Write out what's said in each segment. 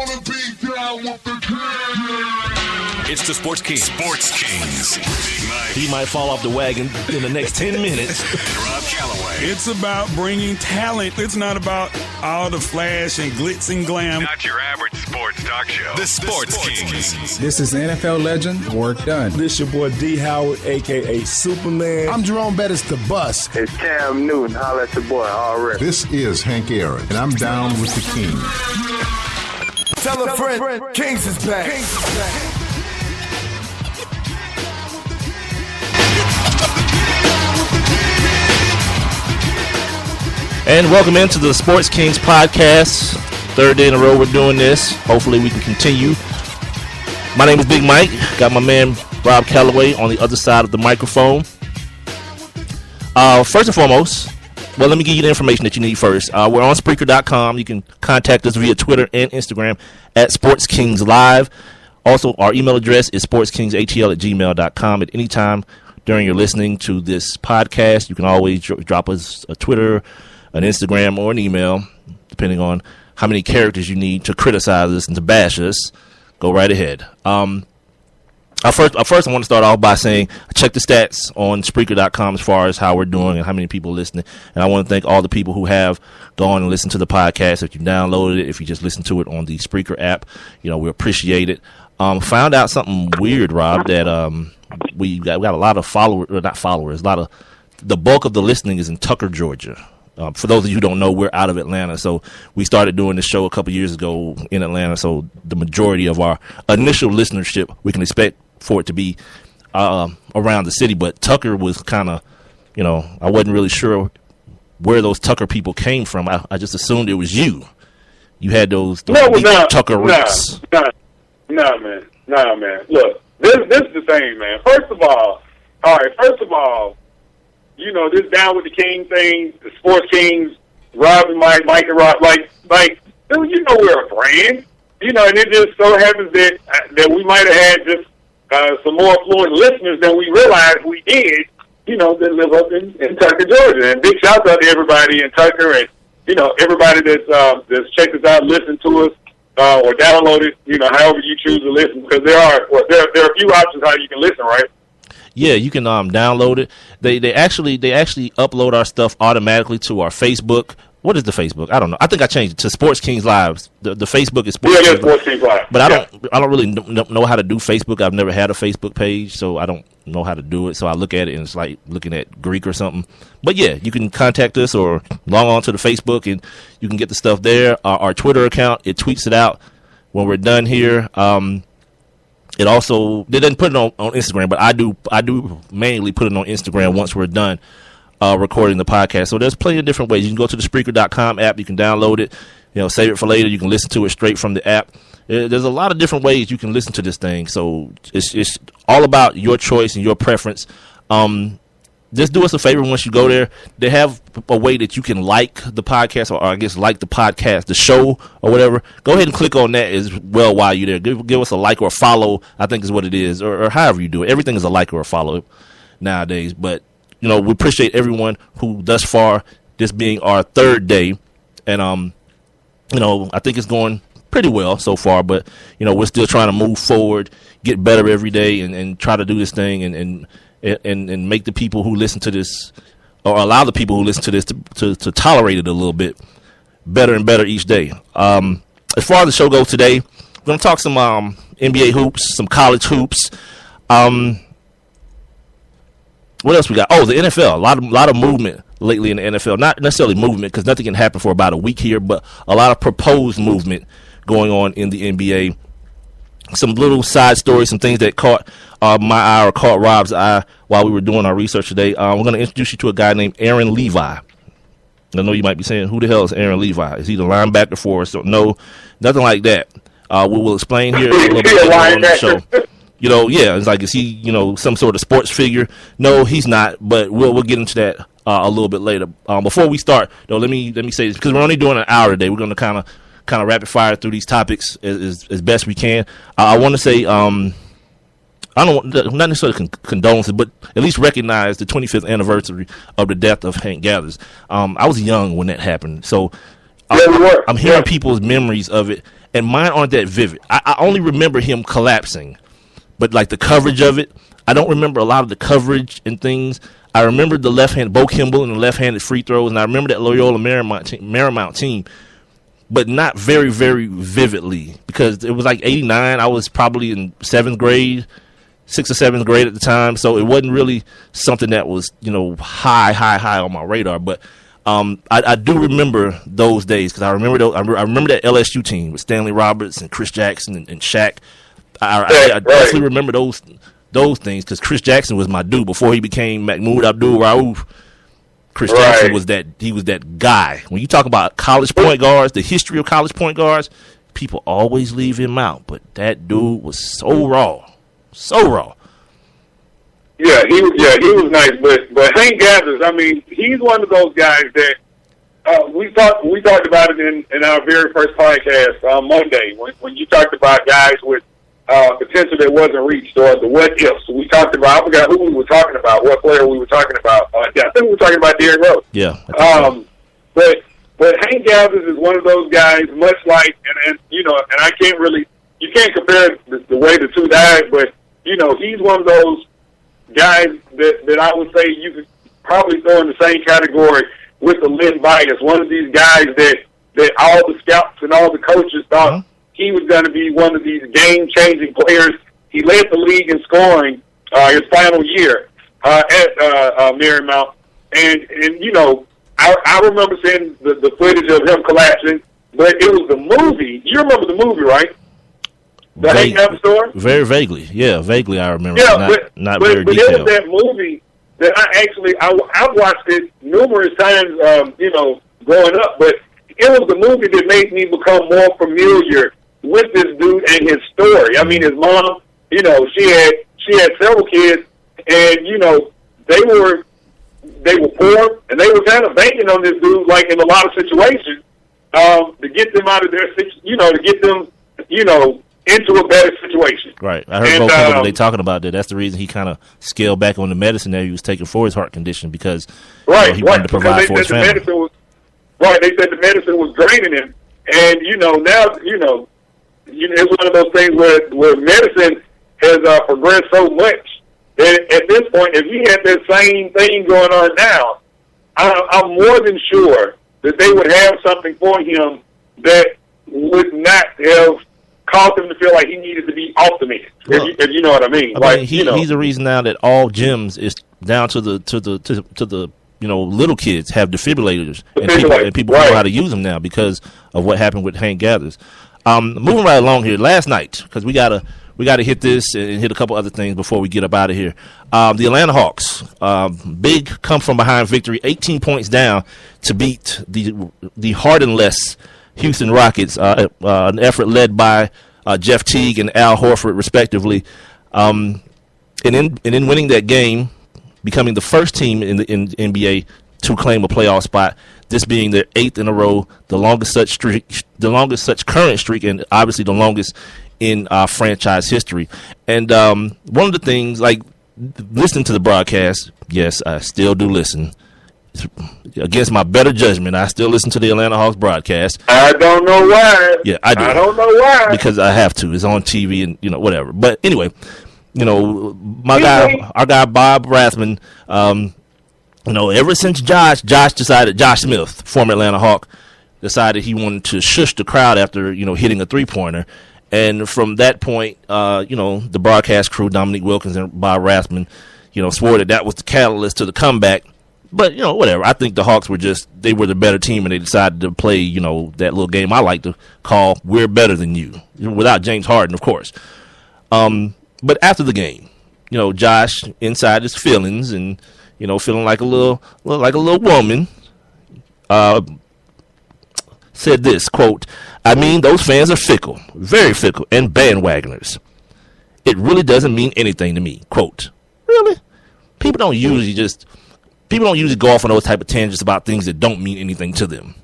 wanna be down with the king. It's the Sports Kings. Sports Kings. He might fall off the wagon in the next 10 minutes. Rob Calloway. It's about bringing talent. It's not about all the flash and glitz and glam. Not your average sports talk show. The Sports Kings. This is NFL legend, Work Done. This your boy D. Howard, a.k.a. Superman. I'm Jerome Bettis, the bus. It's Cam Newton. Holla at your boy, already. This is Hank Aaron, and I'm down with the king. Tell a friend, Kings is back. And welcome into the Sports Kings podcast. Third day in a row we're doing this. Hopefully we can continue. My name is Big Mike. Got my man Rob Calloway on the other side of the microphone. First and foremost, well, let me give you the information that you need first. We're on Spreaker.com. You can contact us via Twitter and Instagram at Sports Kings Live. Also, our email address is sportskingsatl@gmail.com. At any time during your listening to this podcast, you can always drop us a Twitter, an Instagram, or an email, depending on how many characters you need to criticize us and to bash us. Go right ahead. First, I want to start off by saying check the stats on Spreaker.com as far as how we're doing and how many people are listening. And I want to thank all the people who have gone and listened to the podcast. If you downloaded it, if you just listened to it on the Spreaker app, we appreciate it. Found out something weird, Rob, that we got a lot of followers, or not followers, the bulk of the listening is in Tucker, Georgia. For those of you who don't know, we're out of Atlanta, so we started doing this show a couple years ago in Atlanta, so the majority of our initial listenership, we can expect for it to be around the city, but Tucker was kind of, I wasn't really sure where those Tucker people came from. I just assumed it was you. You had those Tucker roots. No, man. Look, this is the thing, man. First of all, this Down with the King thing, the Sports Kings, Rob and Mike and Rob, dude, we're a brand, and it just so happens that we might have had just some more affluent listeners than we realized we did, that live up in Tucker, Georgia. And big shout out to everybody in Tucker and, everybody that's checked us out, listened to us, or downloaded, however you choose to listen, because there are a few options how you can listen, right? Yeah, you can download it. They actually upload our stuff automatically to our Facebook. What is the Facebook? I don't know. I think I changed it to Sports Kings Live. The Facebook is Sports Kings. Sports Kings Live. But I don't really know how to do Facebook. I've never had a Facebook page, so I don't know how to do it. So I look at it and it's like looking at Greek or something. But yeah, you can contact us or log on to the Facebook and you can get the stuff there. Our Twitter account, it tweets it out when we're done here. It also, they didn't put it on Instagram, but I do mainly put it on Instagram once we're done recording the podcast. So there's plenty of different ways. You can go to the Spreaker.com app. You can download it, save it for later. You can listen to it straight from the app. There's a lot of different ways you can listen to this thing. So it's all about your choice and your preference. Just do us a favor once you go there. They have a way that you can like the podcast, or I guess like the podcast, the show, or whatever. Go ahead and click on that as well while you're there. Give us a like or a follow, I think is what it is, or however you do it. Everything is a like or a follow nowadays. But, we appreciate everyone who thus far, this being our third day, and, I think it's going pretty well so far, but, we're still trying to move forward, get better every day, and try to do this thing and make the people who listen to this, or allow the people who listen to this to tolerate it a little bit better and better each day. As far as the show goes today, we're going to talk some NBA hoops, some college hoops. What else we got? Oh, the NFL. A lot of movement lately in the NFL. Not necessarily movement, because nothing can happen for about a week here, but a lot of proposed movement going on in the NBA. Some little side stories, some things that caught my eye or caught Rob's eye while we were doing our research today. We're going to introduce you to a guy named Aaron Levi. I know you might be saying, who the hell is Aaron Levi? Is he the linebacker for us? So, no, nothing like that. We will explain here a little bit later on the show. It's like, is he, some sort of sports figure? No, he's not, but we'll get into that a little bit later. Before we start, though, let me say this, because we're only doing an hour today. We're going to kind of rapid fire through these topics as best we can. I want to say, I don't not necessarily condolences, but at least recognize the 25th anniversary of the death of Hank Gathers. I was young when that happened, so I'm hearing people's memories of it, and mine aren't that vivid. I only remember him collapsing, but like the coverage of it, I don't remember a lot of the coverage and things. I remember the left-handed Bo Kimball and the left-handed free throws, and I remember that Loyola Marymount team, but not very, very vividly because it was like 89. I was probably in 7th grade, 6th or 7th grade at the time, so it wasn't really something that was, high on my radar. But I do remember those days because I remember that LSU team with Stanley Roberts and Chris Jackson and Shaq. I definitely remember those things because Chris Jackson was my dude before he became Mahmoud Abdul-Rauf. Chris Jackson was that guy. When you talk about college point guards, the history of college point guards, people always leave him out. But that dude was so raw. Yeah, he was nice. But Hank Gathers, I mean, he's one of those guys that we talked about it in our very first podcast on Monday when you talked about guys with potential that wasn't reached or the what ifs. We talked about, I forgot who we were talking about, what player we were talking about. I think we were talking about Derrick Rose. Yeah. But Hank Gathers is one of those guys, much like, and I can't really, you can't compare the way the two guys, but, he's one of those guys that I would say you could probably throw in the same category with the Lynn Bias, one of these guys that all the scouts and all the coaches thought he was going to be one of these game-changing players. He led the league in scoring his final year at Marymount. And I remember seeing the footage of him collapsing, but it was the movie. You remember the movie, right? The Hank Gathers story? Very vaguely. Yeah, vaguely I remember. Yeah, not but very it detailed. was that movie that I've watched it numerous times, growing up, but it was the movie that made me become more familiar with this dude and his story. I mean, his mom, she had several kids, and they were poor, and they were kind of banking on this dude, like in a lot of situations, to get them out of their, to get them, into a better situation. Right. I heard both people they talking about that. That's the reason he kind of scaled back on the medicine that he was taking for his heart condition because he wanted to provide for his family. They said the medicine was draining him, and now it's one of those things where medicine has progressed so much that at this point, if he had that same thing going on now, I'm more than sure that they would have something for him that would not have caused him to feel like he needed to be off the meds. If you know what I mean. He's the reason now that all gyms is down to the little kids have defibrillators and people know how to use them now because of what happened with Hank Gathers. Moving right along here, last night because we gotta hit this and hit a couple other things before we get up out of here. The Atlanta Hawks, big come from behind victory, 18 points down to beat the hardenless Houston Rockets, an effort led by Jeff Teague and Al Horford, respectively. And in winning that game, becoming the first team in the NBA to claim a playoff spot, this being their 8th in a row, the longest such current streak, and obviously the longest in franchise history. And one of the things, like listening to the broadcast, yes, I still do listen. Against my better judgment, I still listen to the Atlanta Hawks broadcast. I don't know why. Yeah, I do. I don't know why. Because I have to. It's on TV and, whatever. But anyway, our guy Bob Rathman, ever since Josh Smith, former Atlanta Hawk, decided he wanted to shush the crowd after, hitting a three-pointer. And from that point, the broadcast crew, Dominique Wilkins and Bob Rathman, swore that was the catalyst to the comeback. But, whatever. I think the Hawks they were the better team, and they decided to play, that little game I like to call We're Better Than You, without James Harden, of course. But after the game, Josh, inside his feelings and, feeling like a little woman, said this, quote, "I mean, those fans are fickle, very fickle, and bandwagoners. It really doesn't mean anything to me," quote. Really? People don't usually go off on those type of tangents about things that don't mean anything to them.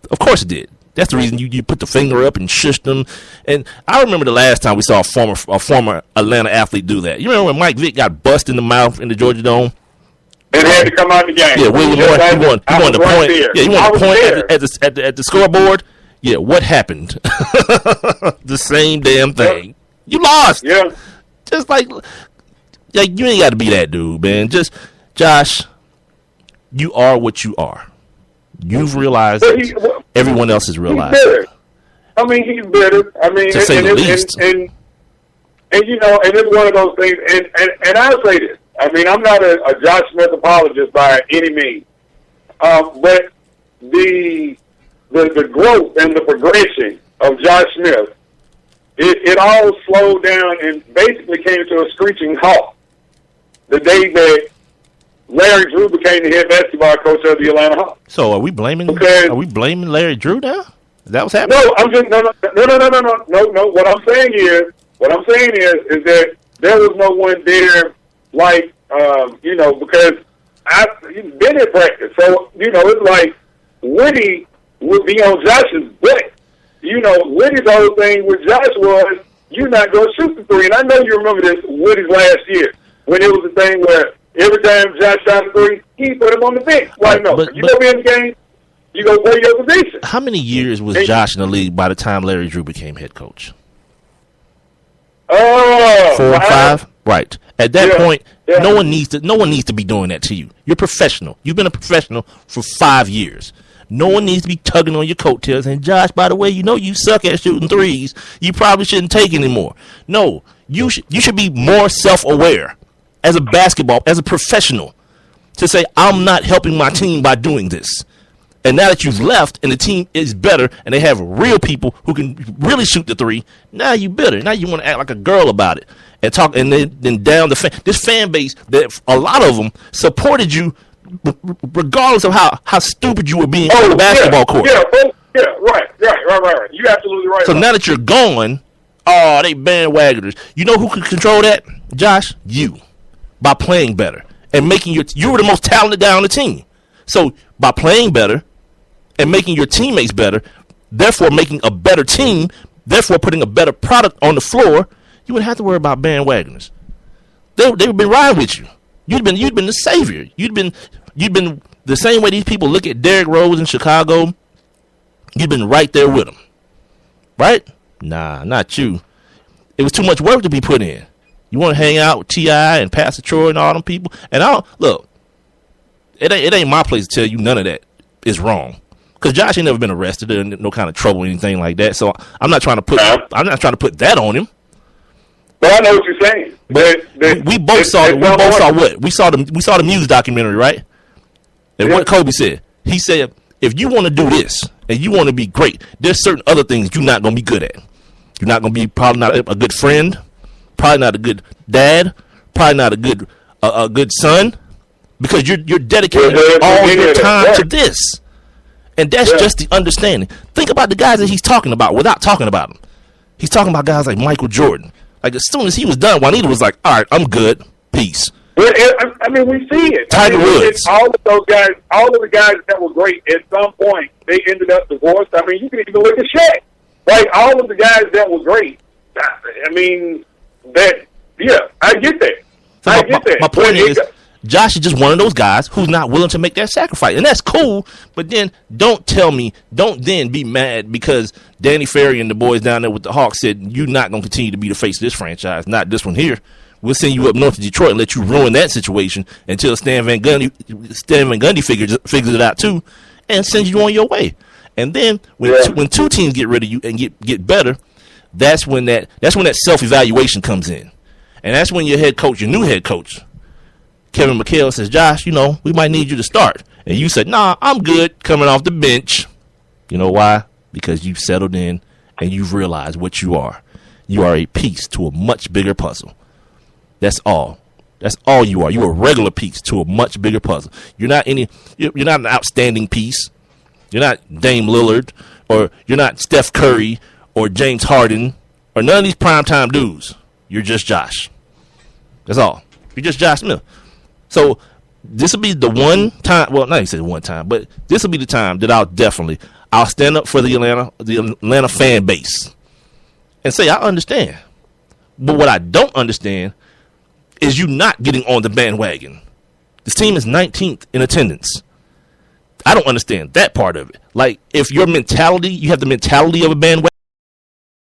Of course it did. That's the reason you put the finger up and shushed them. And I remember the last time we saw a former Atlanta athlete do that. You remember when Mike Vick got busted in the mouth in the Georgia Dome? And had to come out of the game. Yeah, William Moore, he wanted to point. Yeah, he wanted to point at the scoreboard. Yeah, what happened? The same damn thing. You lost. Yeah. Just like you ain't got to be that dude, man. Just, Josh, you are what you are. You've realized everyone else has realized. He's bitter. I mean, he's bitter. I mean, to say the least. And you know, and it's one of those things. And I'll say this. I mean, I'm not a Josh Smith apologist by any means, but the growth and the progression of Josh Smith, it all slowed down and basically came to a screeching halt the day that Larry Drew became the head basketball coach of the Atlanta Hawks. So are we blaming Larry Drew now? Is that what's happening? No, I'm just no. What I'm saying is that there was no one there like because I've been in practice, so it's like Woody would be on Josh's butt. Woody's whole thing with Josh was you're not going to shoot the three, and I know you remember this Woody's last year when it was the thing where every time Josh shot a three, he put him on the bench. Like, no, you go in the game, you go play your position. How many years was Josh in the league by the time Larry Drew became head coach? 4 or 5? Right. At that point, no one needs to be doing that to you. You're professional. You've been a professional for 5 years. No one needs to be tugging on your coattails and Josh, by the way, you suck at shooting threes. You probably shouldn't take anymore. No, you should be more self-aware as a professional to say, I'm not helping my team by doing this. And now that you've left and the team is better and they have real people who can really shoot the three, now you bitter. Now you want to act like a girl about it and talk, and then down this fan base that a lot of them supported you regardless of how stupid you were being on the basketball court. Right. You're absolutely right. So now that you're gone, they bandwagoners. You know who could control that, Josh? You, by playing better and making you were the most talented guy on the team. So by playing better and making your teammates better, therefore making a better team, therefore putting a better product on the floor, you wouldn't have to worry about bandwagoners. They would be riding with you. You'd been the savior. You'd been the same way these people look at Derrick Rose in Chicago. You'd been right there with them, right? Nah, not you. It was too much work to be put in. You want to hang out with T.I. and Pastor Troy and all them people, and look. It ain't my place to tell you none of that is wrong, because Josh ain't never been arrested or no kind of trouble or anything like that. So I'm not trying to put that on him. But I know what you're saying. But we both saw what we saw the Muse documentary, right? And what Kobe said, he said, if you want to do this and you want to be great, there's certain other things you're not going to be good at. You're not going to be probably not a good friend, probably not a good dad, probably not a good son. Because you're dedicating all your time to this. And that's just the understanding. Think about the guys that he's talking about without talking about them. He's talking about guys like Michael Jordan. Like, as soon as he was done, Juanita was like, all right, I'm good. Peace. Well, I mean, we see it. Tiger Woods. All of those guys, all of the guys that were great, at some point, they ended up divorced. I mean, you can even look at Shaq. Like, all of the guys that were great, I mean, I get that. So my point is, Josh is just one of those guys who's not willing to make that sacrifice. And that's cool, but then don't then be mad because Danny Ferry and the boys down there with the Hawks said, you're not going to continue to be the face of this franchise, not this one here. We'll send you up north to Detroit and let you ruin that situation until Stan Van Gundy figures it out too and sends you on your way. And then when two teams get rid of you and get better, that's when that self-evaluation comes in. And that's when your new head coach, Kevin McHale, says, Josh, we might need you to start. And you said, nah, I'm good coming off the bench. You know why? Because you've settled in and you've realized what you are. You are a piece to a much bigger puzzle. That's all. That's all you are. You're a regular piece to a much bigger puzzle. You're not an outstanding piece. You're not Dame Lillard, or you're not Steph Curry or James Harden or none of these primetime dudes. You're just Josh. That's all. You're just Josh Smith. So this will be the one time. Well, not even one time, but this will be the time that I'll stand up for the Atlanta fan base and say I understand. But what I don't understand is you not getting on the bandwagon. This team is 19th in attendance. I don't understand that part of it. Like, if your mentality, you have the mentality of a bandwagon.